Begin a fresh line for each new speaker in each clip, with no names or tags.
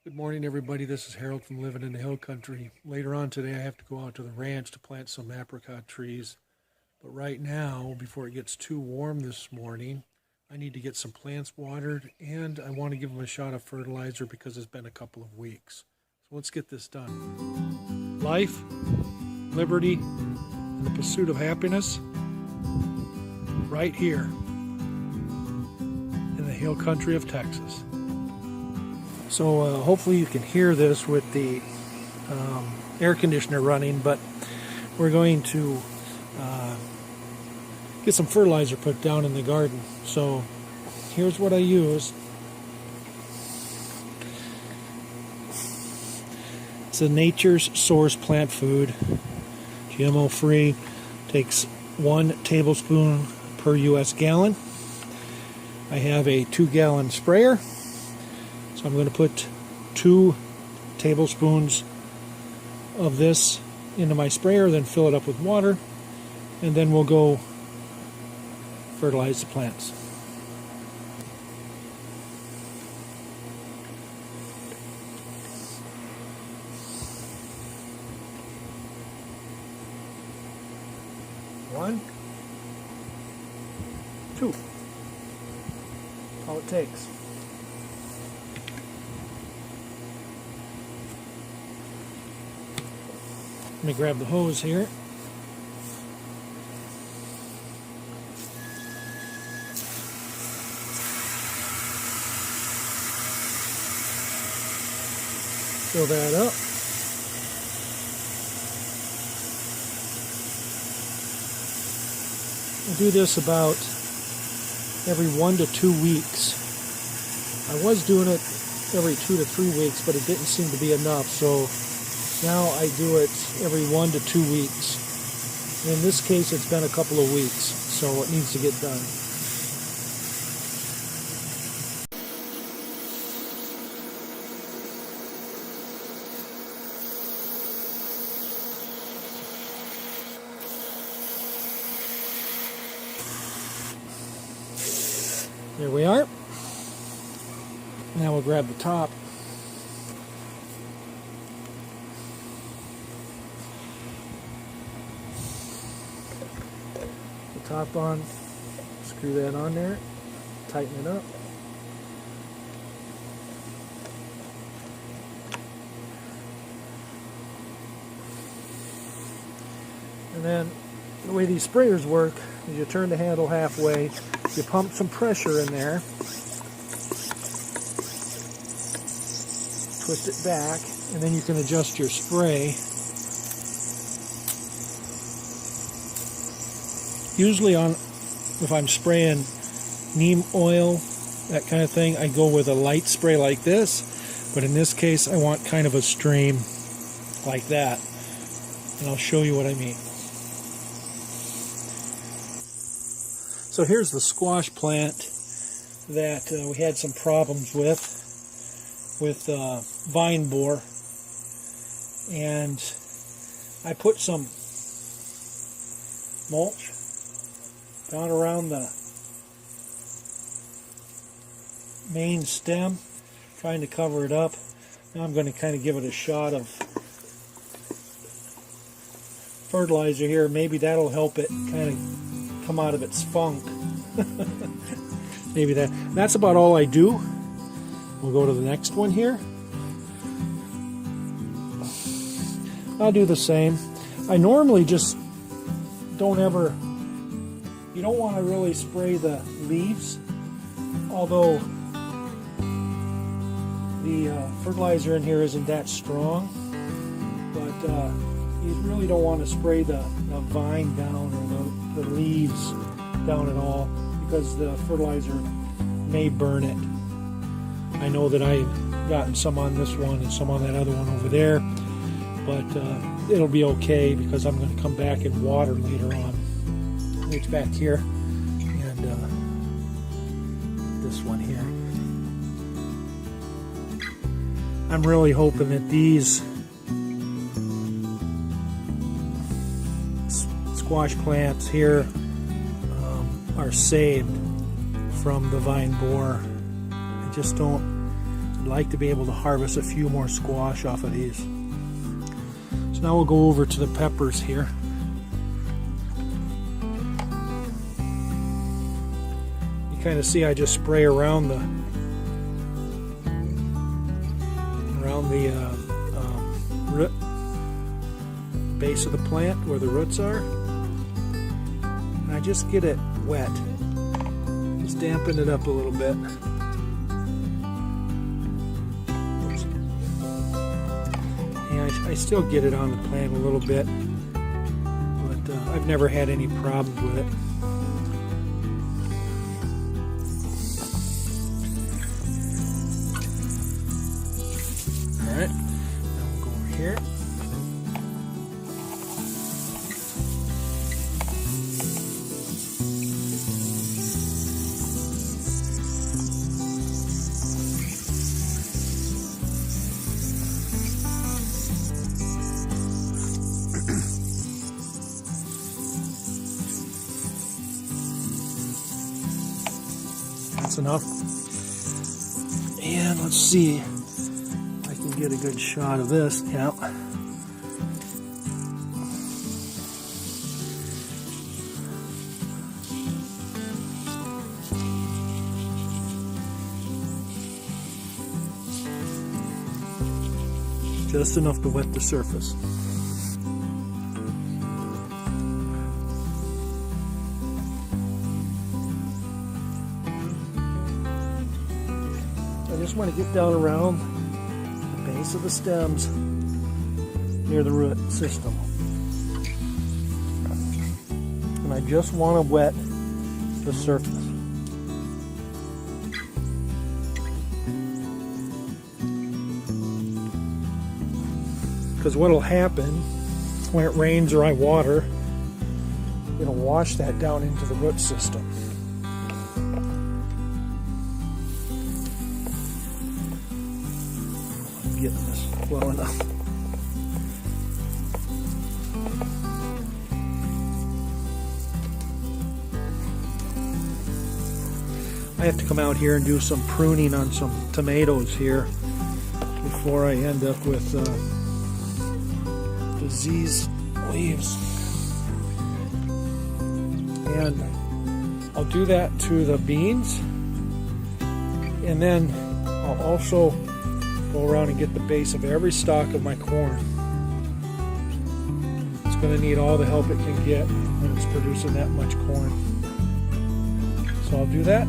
Good morning, everybody. This is Harold from Living in the Hill Country. Later on today, I have to go out to the ranch to plant some apricot trees. But right now, before it gets too warm this morning, I need to get some plants watered, and I want to give them a shot of fertilizer because it's been a couple of weeks. So let's get this done. Life, liberty, and the pursuit of happiness, right here in the Hill Country of Texas. So hopefully you can hear this with the air conditioner running, but we're going to get some fertilizer put down in the garden. So here's what I use. It's a Nature's Source plant food, GMO free, takes 1 tablespoon per US gallon. I have a 2-gallon sprayer. So I'm going to put 2 tablespoons of this into my sprayer, then fill it up with water, and then we'll go fertilize the plants. One, 2. That's all it takes. Let me grab the hose here. Fill that up. We'll do this about every 1 to 2 weeks. I was doing it every 2 to 3 weeks, but it didn't seem to be enough, so now I do it every 1 to 2 weeks. In this case, it's been a couple of weeks, so it needs to get done. There we are. Now we'll grab the top. Top on, screw that on there, tighten it up. And then the way these sprayers work is you turn the handle halfway, you pump some pressure in there, twist it back, and then you can adjust your spray. Usually if I'm spraying neem oil, that kind of thing, I go with a light spray like this. But in this case, I want kind of a stream like that. And I'll show you what I mean. So here's the squash plant that we had some problems with vine borer. And I put some mulch down around the main stem, trying to cover it up. Now I'm going to kind of give it a shot of fertilizer here. Maybe that'll help it kind of come out of its funk. Maybe that's about all I do. We'll go to the next one here. I'll do the same. I normally just don't ever. You don't want to really spray the leaves, although the fertilizer in here isn't that strong, but you really don't want to spray the vine down or the leaves down at all, because the fertilizer may burn it. I know that I've gotten some on this one and some on that other one over there, but it'll be okay because I'm going to come back and water later on. It's back here, and this one here. I'm really hoping that these squash plants here are saved from the vine borer. I just don't I'd like to be able to harvest a few more squash off of these. So now we'll go over to the peppers here. You kind of see I just spray around the root base of the plant where the roots are. And I just get it wet. Just dampen it up a little bit. Oops. Yeah, I still get it on the plant a little bit, but I've never had any problems with it. Alright, now we'll go over here. That's enough. And let's see if I can get a good shot of this. Yeah. Just enough to wet the surface. I just want to get down around the base of the stems near the root system. And I just want to wet the surface. Because what will happen when it rains or I water, it'll wash that down into the root system. Getting this well enough. I have to come out here and do some pruning on some tomatoes here before I end up with diseased leaves. And I'll do that to the beans, and then I'll also go around and get the base of every stalk of my corn. It's going to need all the help it can get when it's producing that much corn. So I'll do that.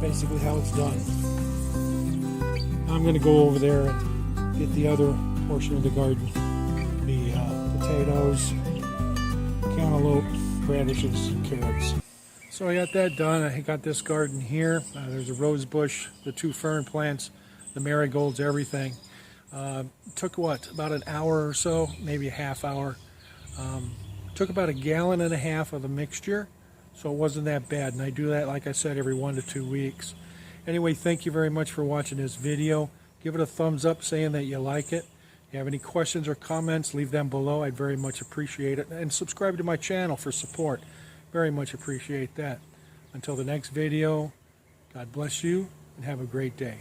Basically how it's done. Now I'm going to go over there and get the other portion of the garden, the potatoes, cantaloupe, radishes and carrots. So I got that done. I got this garden here. There's a rose bush, the 2 fern plants, the marigolds, everything. Took about an hour or so, maybe a half hour. Took about 1.5 gallons of the mixture, so it wasn't that bad. And I do that, like I said, every 1 to 2 weeks. Anyway, thank you very much for watching this video. Give it a thumbs up saying that you like it. If you have any questions or comments, leave them below. I'd very much appreciate it. And subscribe to my channel for support. Very much appreciate that. Until the next video, God bless you and have a great day.